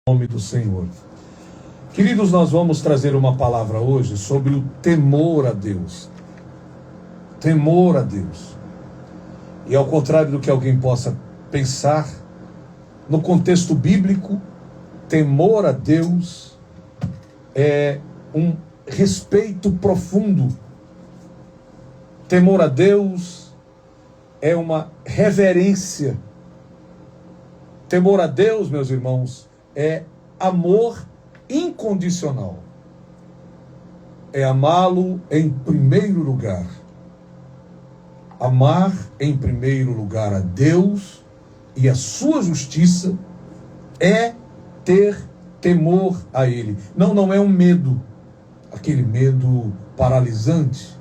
Nome do Senhor. Queridos, nós vamos trazer uma palavra hoje sobre o temor a Deus. Temor a Deus. E ao contrário do que alguém possa pensar, no contexto bíblico, temor a Deus é um respeito profundo. Temor a Deus é uma reverência. Temor a Deus, meus irmãos, é amor incondicional. É amá-lo em primeiro lugar. Amar em primeiro lugar a Deus e a sua justiça é ter temor a Ele. Não é um medo, aquele medo paralisante.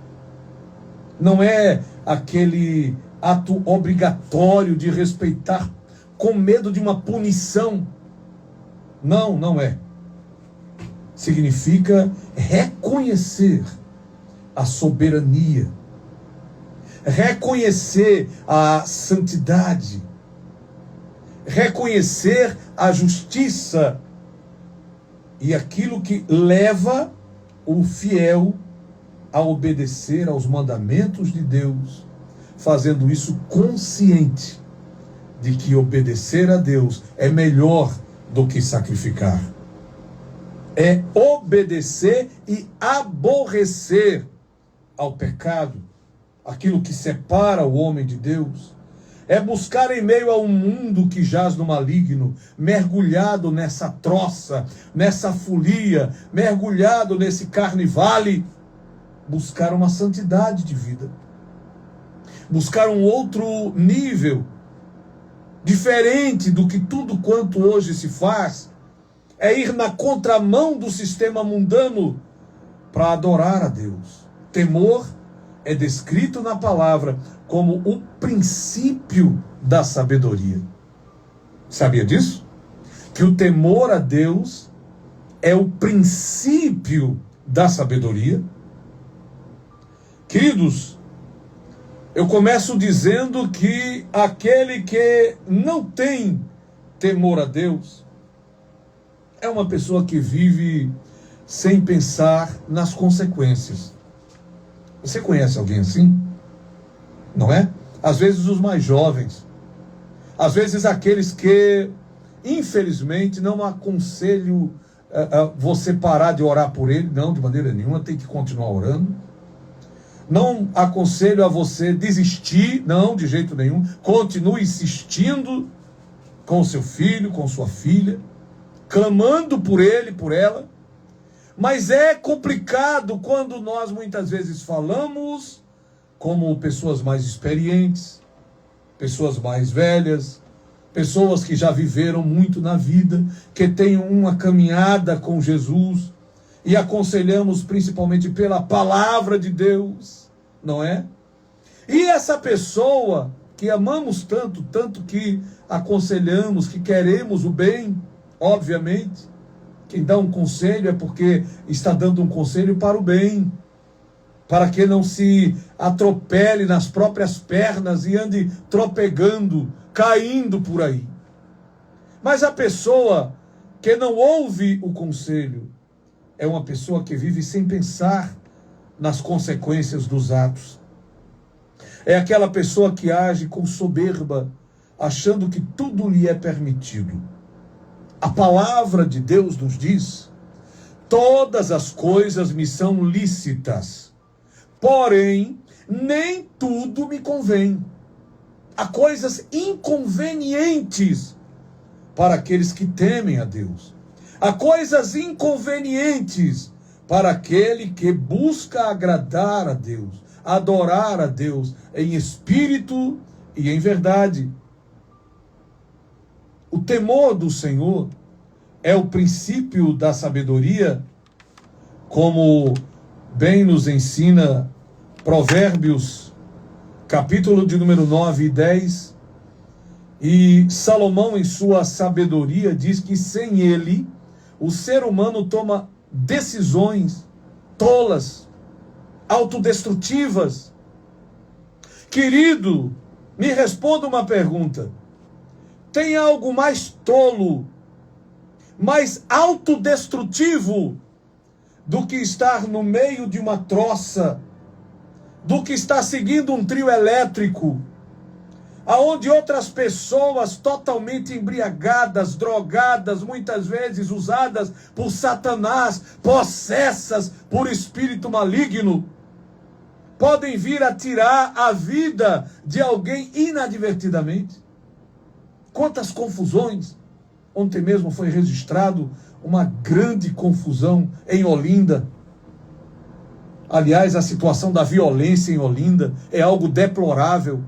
Não é aquele ato obrigatório de respeitar com medo de uma punição. Não é. Significa reconhecer a soberania, reconhecer a santidade, reconhecer a justiça e aquilo que leva o fiel a obedecer aos mandamentos de Deus, fazendo isso consciente de que obedecer a Deus é melhor do que sacrificar. É obedecer e aborrecer ao pecado, aquilo que separa o homem de Deus. É buscar em meio a um mundo que jaz no maligno, mergulhado nessa troça, nessa folia, mergulhado nesse carnivale, buscar uma santidade de vida. Buscar um outro nível, diferente do que tudo quanto hoje se faz, é ir na contramão do sistema mundano para adorar a Deus. Temor é descrito na palavra como o princípio da sabedoria. Sabia disso? Que o temor a Deus é o princípio da sabedoria. Queridos, eu começo dizendo que aquele que não tem temor a Deus é uma pessoa que vive sem pensar nas consequências. Você conhece alguém assim? Não é? Às vezes os mais jovens, às vezes aqueles que, infelizmente, não aconselho você parar de orar por ele, não, de maneira nenhuma, tem que continuar orando. Não aconselho a você desistir, não, de jeito nenhum. Continue insistindo com seu filho, com sua filha, clamando por ele, por ela. Mas é complicado quando nós muitas vezes falamos como pessoas mais experientes, pessoas mais velhas, pessoas que já viveram muito na vida, que têm uma caminhada com Jesus, e aconselhamos principalmente pela palavra de Deus, não é? E essa pessoa que amamos tanto, tanto que aconselhamos, que queremos o bem, obviamente, quem dá um conselho é porque está dando um conselho para o bem, para que não se atropele nas próprias pernas e ande tropegando, caindo por aí. Mas a pessoa que não ouve o conselho é uma pessoa que vive sem pensar nas consequências dos atos. É aquela pessoa que age com soberba, achando que tudo lhe é permitido. A palavra de Deus nos diz: todas as coisas me são lícitas, porém, nem tudo me convém. Há coisas inconvenientes para aqueles que temem a Deus. Há coisas inconvenientes para aquele que busca agradar a Deus, adorar a Deus em espírito e em verdade. O temor do Senhor é o princípio da sabedoria, como bem nos ensina Provérbios, capítulo de número 9 e 10. E Salomão, em sua sabedoria, diz que sem ele, o ser humano toma decisões tolas, autodestrutivas. Querido, me responda uma pergunta. Tem algo mais tolo mais autodestrutivo do que estar no meio de uma troça, do que estar seguindo um trio elétrico, aonde outras pessoas totalmente embriagadas, drogadas, muitas vezes usadas por Satanás, possessas por espírito maligno, podem vir a tirar a vida de alguém inadvertidamente. Quantas confusões! Ontem mesmo foi registrado uma grande confusão em Olinda. Aliás, a situação da violência em Olinda é algo deplorável.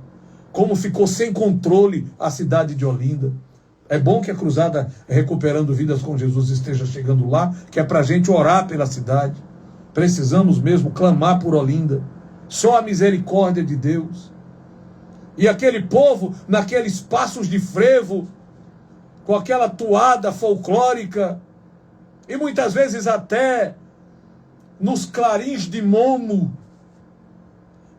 Como ficou sem controle a cidade de Olinda. É bom que a Cruzada Recuperando Vidas com Jesus esteja chegando lá, que é para a gente orar pela cidade. Precisamos mesmo clamar por Olinda. Só a misericórdia de Deus. E aquele povo, naqueles passos de frevo, com aquela toada folclórica, e muitas vezes até nos clarins de Momo,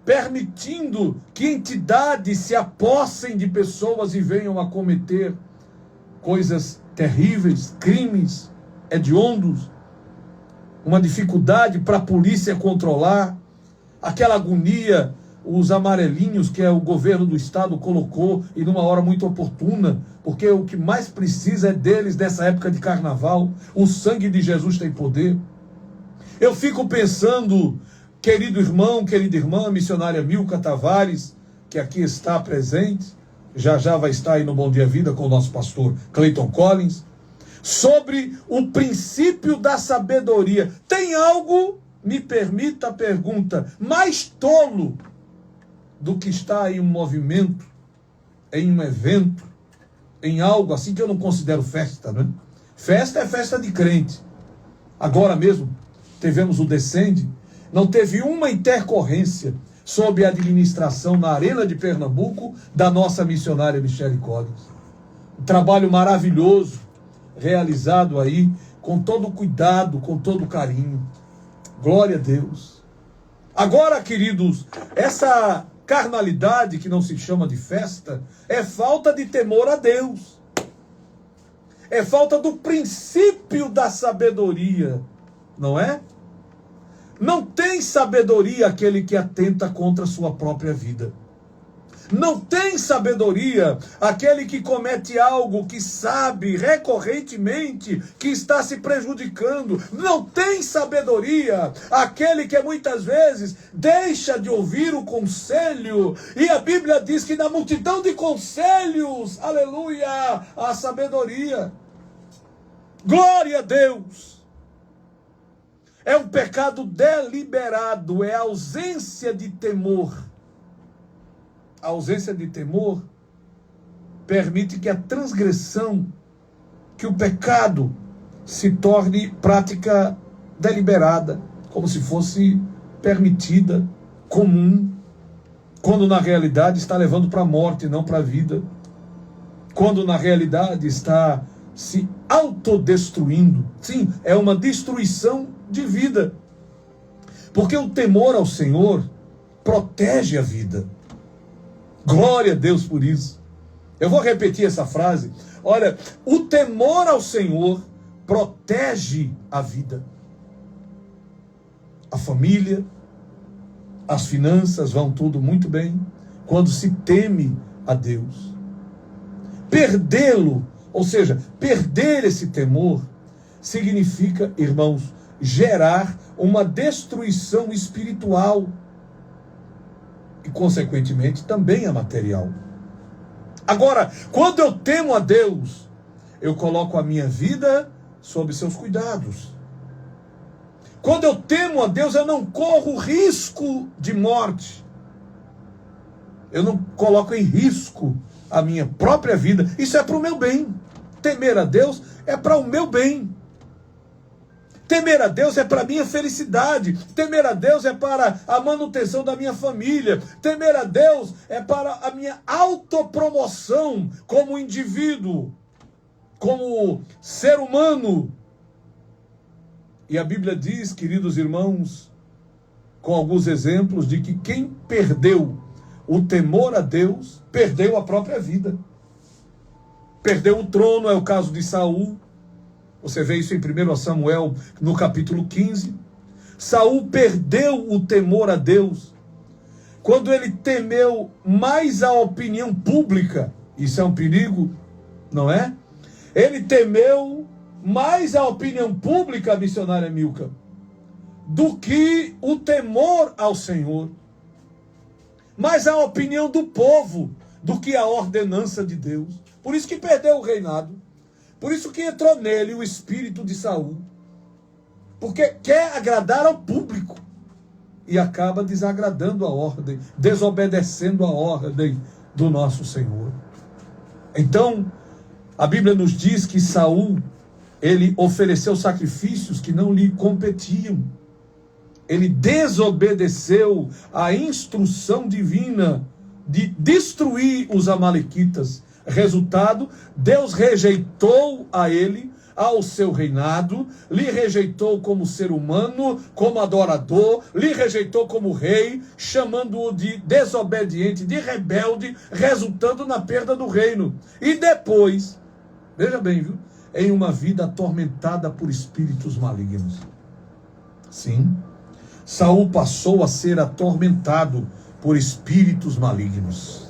permitindo que entidades se apossem de pessoas e venham a cometer coisas terríveis, crimes hediondos, uma dificuldade para a polícia controlar, aquela agonia, os amarelinhos que o governo do estado colocou e numa hora muito oportuna, porque o que mais precisa é deles nessa época de carnaval. O sangue de Jesus tem poder. Eu fico pensando, querido irmão, querida irmã, missionária Milka Tavares, que aqui está presente, já vai estar aí no Bom Dia Vida com o nosso pastor Clayton Collins, sobre o princípio da sabedoria. Tem algo, me permita a pergunta, mais tolo do que estar em um movimento, em um evento, em algo assim que eu não considero festa, né? Festa é festa de crente. Agora mesmo, tivemos o Descende, não teve uma intercorrência sob a administração na Arena de Pernambuco da nossa missionária Michele Collins. Um trabalho maravilhoso, realizado aí, com todo cuidado, com todo carinho. Glória a Deus. Agora, queridos, essa carnalidade que não se chama de festa é falta de temor a Deus. É falta do princípio da sabedoria, não é? Não tem sabedoria aquele que atenta contra a sua própria vida. Não tem sabedoria aquele que comete algo que sabe recorrentemente que está se prejudicando. Não tem sabedoria aquele que muitas vezes deixa de ouvir o conselho. E a Bíblia diz que na multidão de conselhos, aleluia, há sabedoria. Glória a Deus. É um pecado deliberado, é a ausência de temor. A ausência de temor permite que a transgressão, que o pecado se torne prática deliberada, como se fosse permitida, comum, quando na realidade está levando para a morte, não para a vida. Quando na realidade está se autodestruindo. Sim, é uma destruição de vida. Porque o temor ao Senhor protege a vida. Glória a Deus por isso. Eu vou repetir essa frase. Olha, o temor ao Senhor protege a vida. A família, as finanças vão tudo muito bem quando se teme a Deus. Perdê-lo, ou seja, perder esse temor, significa, irmãos, gerar uma destruição espiritual e, consequentemente, também a material. Agora, quando eu temo a Deus, eu coloco a minha vida sob seus cuidados. Quando eu temo a Deus, eu não corro risco de morte. Eu não coloco em risco a minha própria vida. Isso é para o meu bem. Temer a Deus é para o meu bem. Temer a Deus é para a minha felicidade. Temer a Deus é para a manutenção da minha família. Temer a Deus é para a minha autopromoção como indivíduo, como ser humano. E a Bíblia diz, queridos irmãos, com alguns exemplos, de que quem perdeu o temor a Deus, perdeu a própria vida. Perdeu o trono, é o caso de Saul. Você vê isso em 1 Samuel, no capítulo 15. Saul perdeu o temor a Deus quando ele temeu mais a opinião pública. Isso é um perigo, não é? Ele temeu mais a opinião pública, missionária Milka, do que o temor ao Senhor. Mais a opinião do povo do que a ordenança de Deus. Por isso que perdeu o reinado. Por isso que entrou nele o espírito de Saul. Porque quer agradar ao público. E acaba desagradando a ordem, desobedecendo a ordem do nosso Senhor. Então, a Bíblia nos diz que Saul, ele ofereceu sacrifícios que não lhe competiam. Ele desobedeceu a instrução divina de destruir os amalequitas. Resultado, Deus rejeitou a ele, ao seu reinado, lhe rejeitou como ser humano, como adorador, lhe rejeitou como rei, chamando-o de desobediente, de rebelde, resultando na perda do reino. E depois, veja bem, viu? Em uma vida atormentada por espíritos malignos. Sim, Saul passou a ser atormentado por espíritos malignos.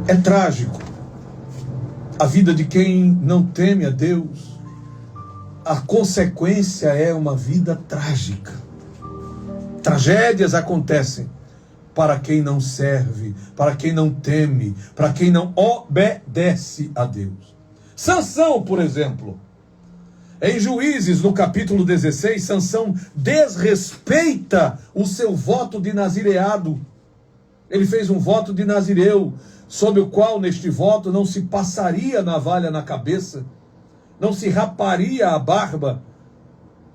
É trágico a vida de quem não teme a Deus. A consequência é uma vida trágica. Tragédias acontecem para quem não serve, para quem não teme, para quem não obedece a Deus. Sansão, por exemplo, em Juízes, no capítulo 16, Sansão desrespeita o seu voto de nazireado. Ele fez um voto de nazireu, sob o qual, neste voto, não se passaria navalha na cabeça, não se raparia a barba.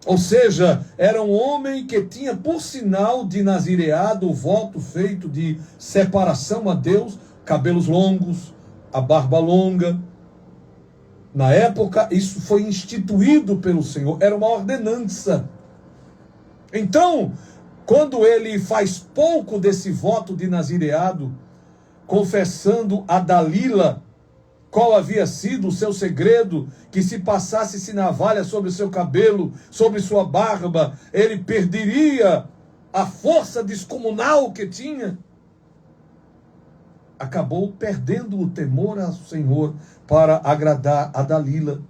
Ou seja, era um homem que tinha, por sinal de nazireado, o voto feito de separação a Deus, cabelos longos, a barba longa. Na época, isso foi instituído pelo Senhor, era uma ordenança. Então, quando ele faz pouco desse voto de nazireado, confessando a Dalila qual havia sido o seu segredo, que se passasse navalha sobre o seu cabelo, sobre sua barba, ele perderia a força descomunal que tinha. Acabou perdendo o temor ao Senhor para agradar a Dalila,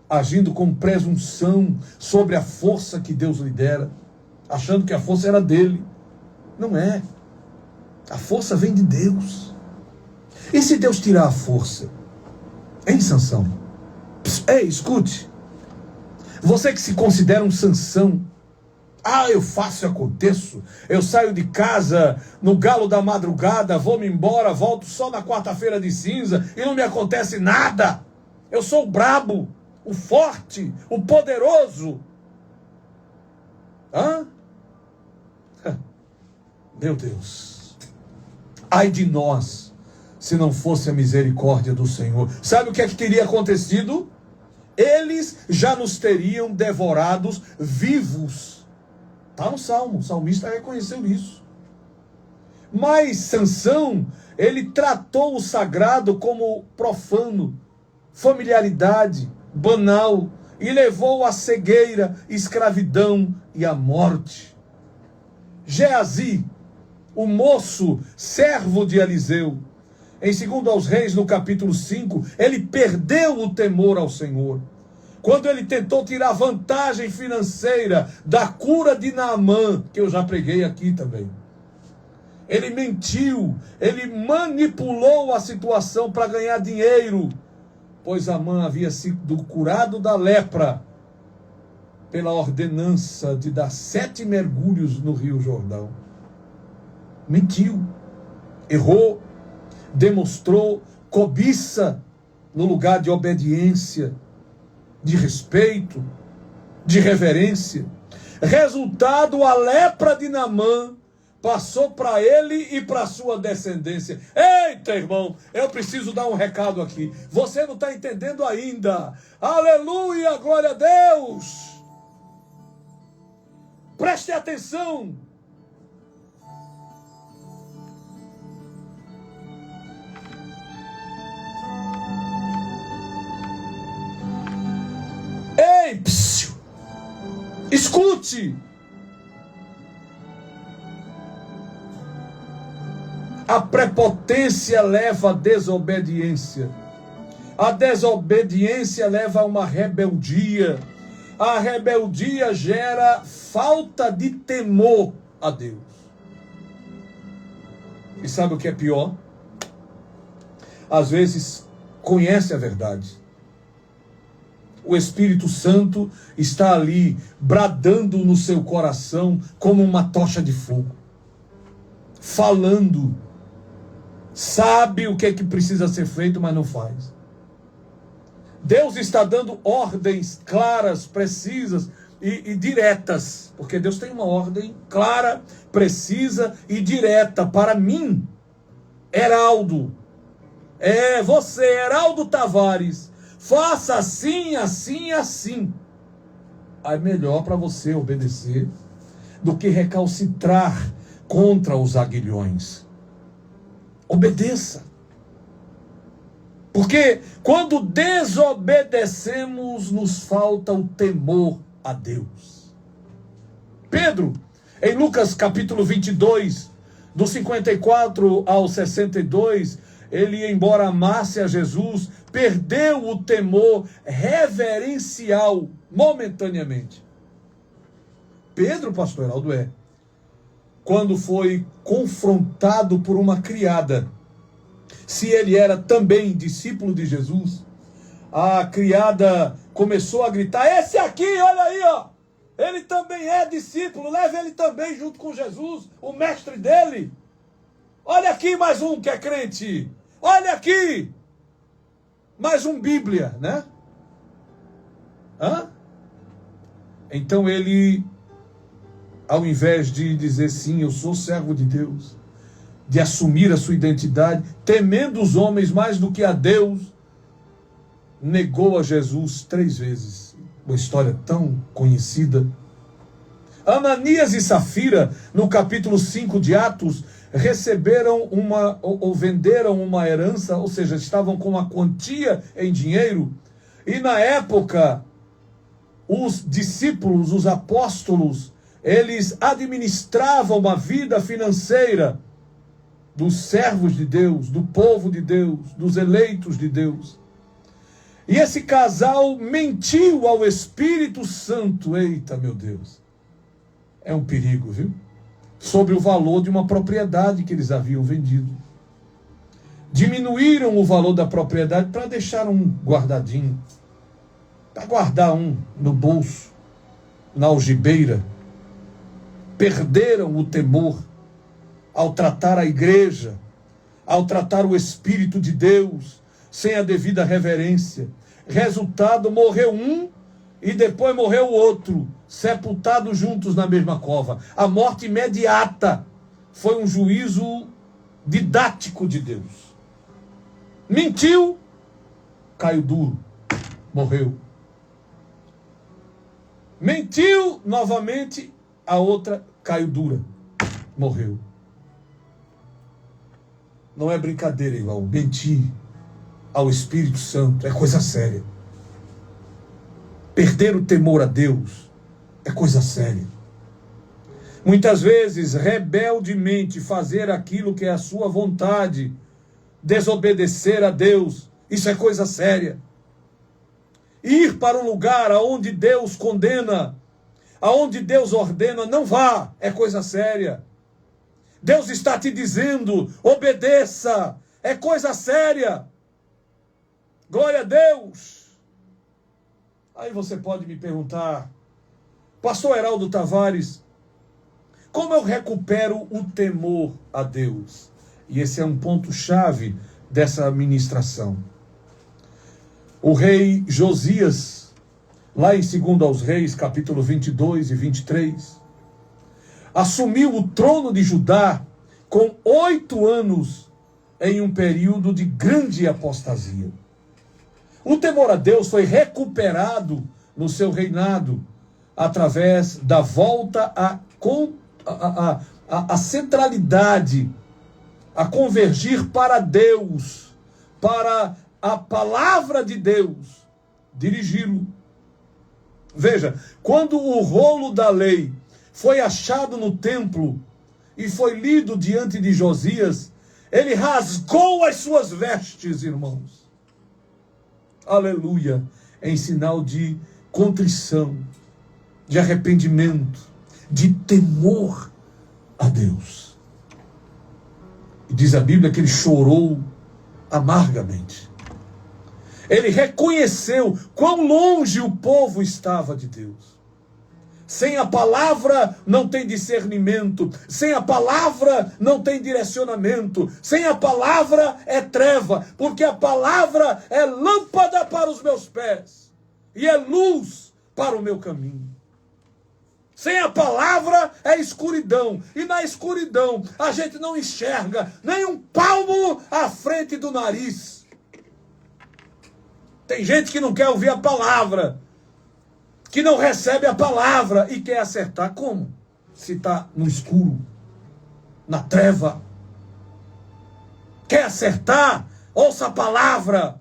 agindo com presunção sobre a força que Deus lhe dera, achando que a força era dele. Não é. A força vem de Deus. E se Deus tirar a força? Hein, Sansão? Ei, escute. Você que se considera um Sansão. Ah, eu faço e aconteço. Eu saio de casa no galo da madrugada, vou-me embora, volto só na quarta-feira de cinza e não me acontece nada. Eu sou o brabo, o forte, o poderoso. Hã? Meu Deus. Ai de nós, se não fosse a misericórdia do Senhor. Sabe o que é que teria acontecido? Eles já nos teriam devorados vivos. Está no Salmo, o salmista reconheceu isso. Mas Sansão, ele tratou o sagrado como profano, familiaridade, banal, e levou à cegueira, escravidão e à morte. Geazi, o moço, servo de Eliseu, em 2 aos Reis, no capítulo 5, ele perdeu o temor ao Senhor. Quando ele tentou tirar vantagem financeira da cura de Naamã, que eu já preguei aqui também. Ele mentiu, ele manipulou a situação para ganhar dinheiro, pois Naamã havia sido curado da lepra pela ordenança de dar 7 mergulhos no Rio Jordão. Mentiu, errou, demonstrou cobiça no lugar de obediência, de respeito, de reverência. Resultado, a lepra de Naamã passou para ele e para sua descendência. Eita, irmão, eu preciso dar um recado aqui. Você não está entendendo ainda. Aleluia, glória a Deus. Preste atenção. Escute. A prepotência leva à desobediência. A desobediência leva a uma rebeldia. A rebeldia gera falta de temor a Deus. E sabe o que é pior? Às vezes conhece a verdade. O Espírito Santo está ali bradando no seu coração como uma tocha de fogo. Falando. Sabe o que é que precisa ser feito, mas não faz. Deus está dando ordens claras, precisas e diretas. Porque Deus tem uma ordem clara, precisa e direta para mim, Heraldo. Você, Heraldo Tavares. Faça assim, assim, assim. É melhor para você obedecer do que recalcitrar contra os aguilhões. Obedeça. Porque quando desobedecemos, nos falta o temor a Deus. Pedro, em Lucas capítulo 22, do 54 ao 62, ele, embora amasse a Jesus, perdeu o temor reverencial momentaneamente. Pedro, pastor Heraldo, quando foi confrontado por uma criada, se ele era também discípulo de Jesus, a criada começou a gritar: esse aqui, olha aí, ó, ele também é discípulo, leve ele também junto com Jesus, o mestre dele. Olha aqui mais um que é crente, olha aqui, mais um Bíblia, né? Então ele, ao invés de dizer sim, eu sou servo de Deus, de assumir a sua identidade, temendo os homens mais do que a Deus, negou a Jesus 3 vezes. Uma história tão conhecida. Ananias e Safira, no capítulo 5 de Atos, receberam ou venderam uma herança, ou seja, estavam com uma quantia em dinheiro, e na época, os discípulos, os apóstolos, eles administravam uma vida financeira dos servos de Deus, do povo de Deus, dos eleitos de Deus. E esse casal mentiu ao Espírito Santo. Eita, meu Deus. É um perigo, viu? Sobre o valor de uma propriedade que eles haviam vendido. Diminuíram o valor da propriedade para deixar um guardadinho. Para guardar um no bolso, na algibeira. Perderam o temor ao tratar a igreja, ao tratar o Espírito de Deus, sem a devida reverência. Resultado, morreu um e depois morreu o outro, sepultados juntos na mesma cova. A morte imediata foi um juízo didático de Deus. Mentiu, caiu duro, morreu. Mentiu novamente, a outra caiu dura, morreu. Não é brincadeira, irmão. Mentir ao Espírito Santo é coisa séria. Perder o temor a Deus é coisa séria. Muitas vezes, rebeldemente fazer aquilo que é a sua vontade, desobedecer a Deus, isso é coisa séria. Ir para um lugar aonde Deus condena, aonde Deus ordena, não vá, é coisa séria. Deus está te dizendo, obedeça, é coisa séria. Glória a Deus. Aí você pode me perguntar: pastor Heraldo Tavares, como eu recupero o temor a Deus? E esse é um ponto-chave dessa ministração. O rei Josias, lá em 2 aos Reis, capítulo 22 e 23, assumiu o trono de Judá com 8 anos em um período de grande apostasia. O temor a Deus foi recuperado no seu reinado através da volta à centralidade, a convergir para Deus, para a palavra de Deus, dirigi-lo. Veja, quando o rolo da lei foi achado no templo e foi lido diante de Josias, ele rasgou as suas vestes, irmãos. Aleluia. Em sinal de contrição, de arrependimento, de temor a Deus. E diz a Bíblia que ele chorou amargamente. Ele reconheceu quão longe o povo estava de Deus. Sem a palavra não tem discernimento. Sem a palavra não tem direcionamento. Sem a palavra é treva. Porque a palavra é lâmpada para os meus pés e é luz para o meu caminho. Sem a palavra é escuridão. E na escuridão a gente não enxerga nem um palmo à frente do nariz. Tem gente que não quer ouvir a palavra, que não recebe a palavra e quer acertar. Como? Se está no escuro, na treva. Quer acertar? Ouça a palavra.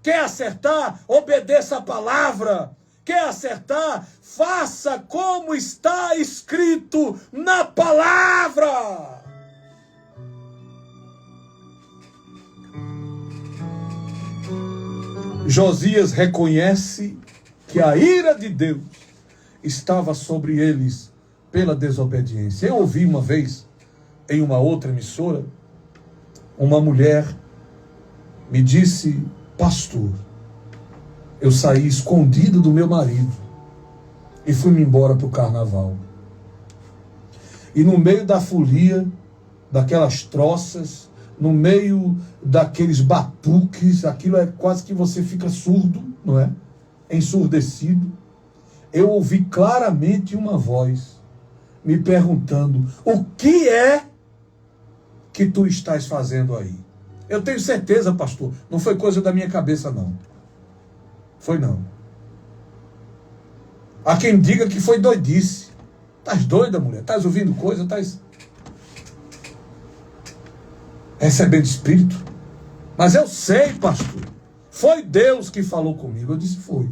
Quer acertar? Obedeça a palavra. Quer acertar? Faça como está escrito na palavra. Josias reconhece que a ira de Deus estava sobre eles pela desobediência. Eu ouvi uma vez, em uma outra emissora, uma mulher me disse: pastor, eu saí escondido do meu marido e fui-me embora para o carnaval. E no meio da folia, daquelas troças, no meio daqueles batuques, aquilo é quase que você fica surdo, não é? Ensurdecido. Eu ouvi claramente uma voz me perguntando: o que é que tu estás fazendo aí? Eu tenho certeza, pastor, não foi coisa da minha cabeça, não. Foi não. Há quem diga que foi doidice. Estás doida, mulher? Estás ouvindo coisa? Estás recebendo espírito? Mas eu sei, pastor, foi Deus que falou comigo. Eu disse: foi.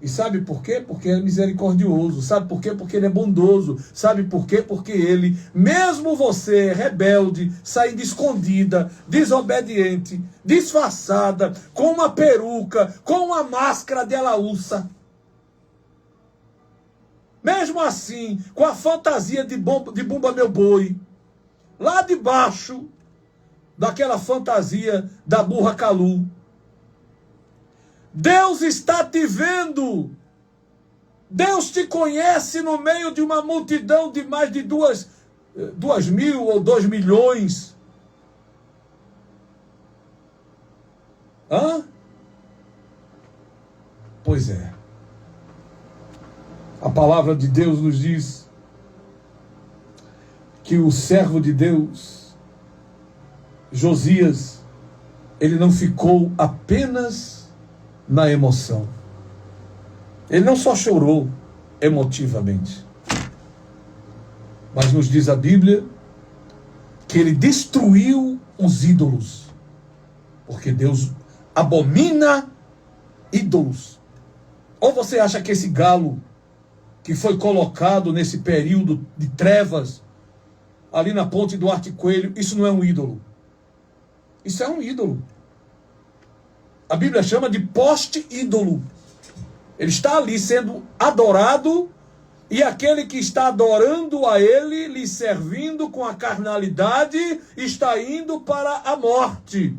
E sabe por quê? Porque ele é misericordioso. Sabe por quê? Porque ele é bondoso. Sabe por quê? Porque ele, mesmo você, rebelde, saindo escondida, desobediente, disfarçada, com uma peruca, com uma máscara de alaúça, mesmo assim, com a fantasia de Bumba Meu Boi, lá debaixo daquela fantasia da burra Calu, Deus está te vendo. Deus te conhece no meio de uma multidão de mais de 2.000 ou 2 milhões. Hã? Pois é. A palavra de Deus nos diz que o servo de Deus, Josias, ele não ficou apenas na emoção. Ele não só chorou emotivamente, mas nos diz a Bíblia que ele destruiu os ídolos, porque Deus abomina ídolos. Ou você acha que esse galo que foi colocado nesse período de trevas ali na ponte do Arte Coelho, isso não é um ídolo? Isso é um ídolo. A Bíblia chama de poste ídolo. Ele está ali sendo adorado, e aquele que está adorando a ele, lhe servindo com a carnalidade, está indo para a morte.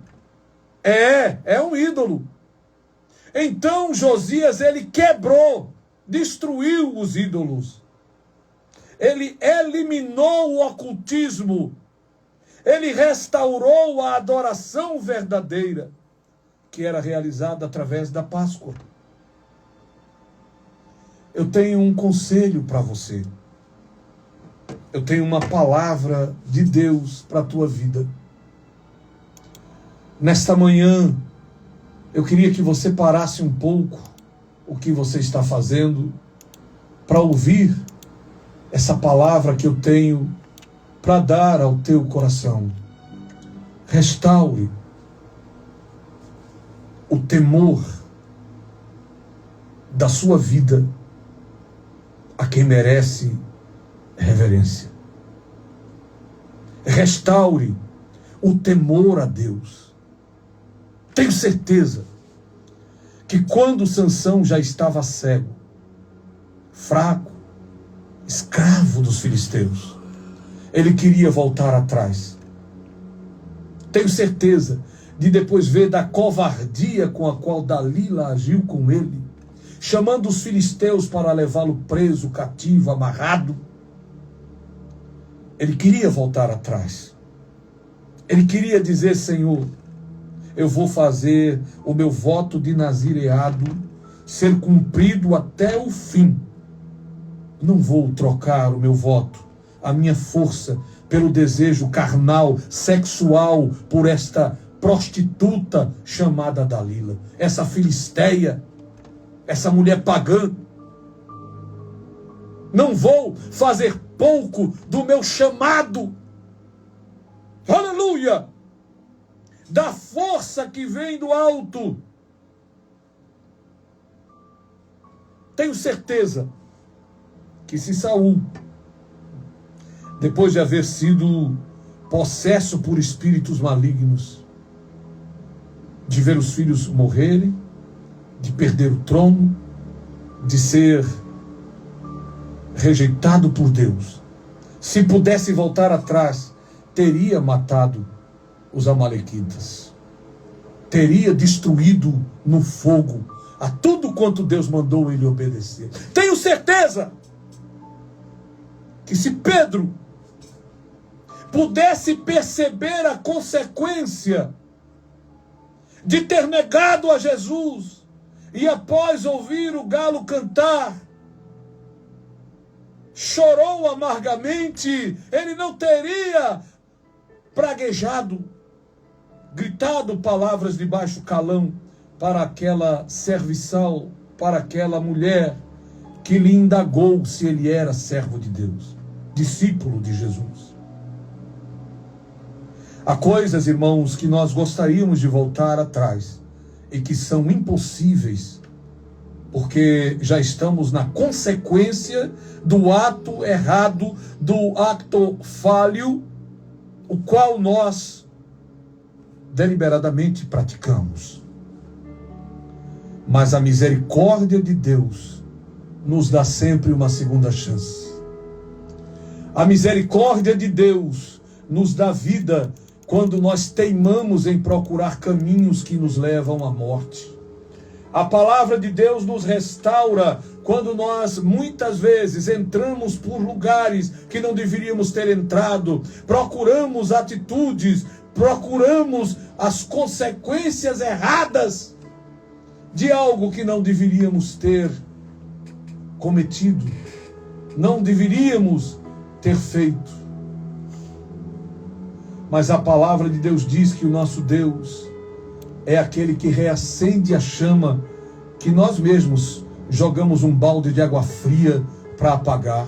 É um ídolo. Então Josias, ele quebrou, destruiu os ídolos. Ele eliminou o ocultismo. Ele restaurou a adoração verdadeira, que era realizada através da Páscoa. Eu tenho um conselho para você. Eu tenho uma palavra de Deus para a tua vida. Nesta manhã, eu queria que você parasse um pouco o que você está fazendo para ouvir essa palavra que eu tenho para dar ao teu coração. Restaure o temor da sua vida a quem merece reverência. Restaure o temor a Deus. Tenho certeza que quando Sansão já estava cego, fraco, escravo dos filisteus, ele queria voltar atrás. Tenho certeza de depois ver da covardia com a qual Dalila agiu com ele, chamando os filisteus para levá-lo preso, cativo, amarrado. Ele queria voltar atrás. Ele queria dizer: Senhor, eu vou fazer o meu voto de nazireado ser cumprido até o fim. Não vou trocar o meu voto, a minha força, pelo desejo carnal, sexual, por esta prostituta chamada Dalila, essa filisteia, essa mulher pagã. Não vou fazer pouco do meu chamado, aleluia, da força que vem do alto. Tenho certeza que se Saul, depois de haver sido possesso por espíritos malignos, de ver os filhos morrerem, de perder o trono, de ser rejeitado por Deus, se pudesse voltar atrás, teria matado os amalequitas, teria destruído no fogo a tudo quanto Deus mandou ele obedecer. Tenho certeza que se Pedro pudesse perceber a consequência de ter negado a Jesus e após ouvir o galo cantar, chorou amargamente, ele não teria praguejado, gritado palavras de baixo calão para aquela serviçal, para aquela mulher que lhe indagou se ele era servo de Deus, discípulo de Jesus. Há coisas, irmãos, que nós gostaríamos de voltar atrás e que são impossíveis, porque já estamos na consequência do ato errado, do ato falho, o qual nós deliberadamente praticamos. Mas a misericórdia de Deus nos dá sempre uma segunda chance. A misericórdia de Deus nos dá vida quando nós teimamos em procurar caminhos que nos levam à morte. A palavra de Deus nos restaura quando nós muitas vezes entramos por lugares que não deveríamos ter entrado, procuramos atitudes, procuramos as consequências erradas de algo que não deveríamos ter cometido, não deveríamos ter feito. Mas a palavra de Deus diz que o nosso Deus é aquele que reacende a chama que nós mesmos jogamos um balde de água fria para apagar.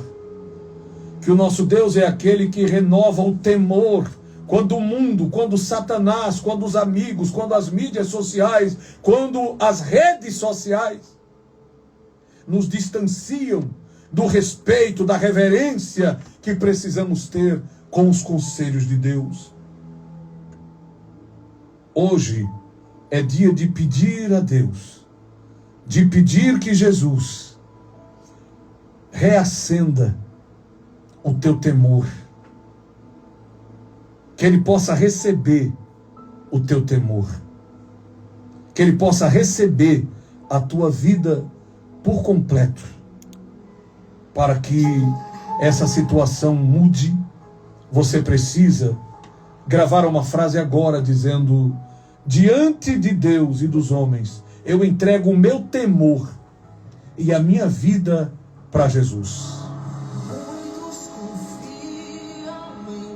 Que o nosso Deus é aquele que renova o temor quando o mundo, quando Satanás, quando os amigos, quando as mídias sociais, quando as redes sociais nos distanciam do respeito, da reverência que precisamos ter com os conselhos de Deus. Hoje é dia de pedir a Deus, de pedir que Jesus reacenda o teu temor, que Ele possa receber o teu temor, que Ele possa receber a tua vida por completo, para que essa situação mude. Você precisa gravar uma frase agora dizendo: diante de Deus e dos homens, eu entrego o meu temor e a minha vida para Jesus.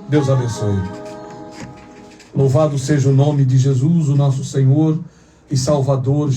Deus abençoe. Louvado seja o nome de Jesus, o nosso Senhor e Salvador.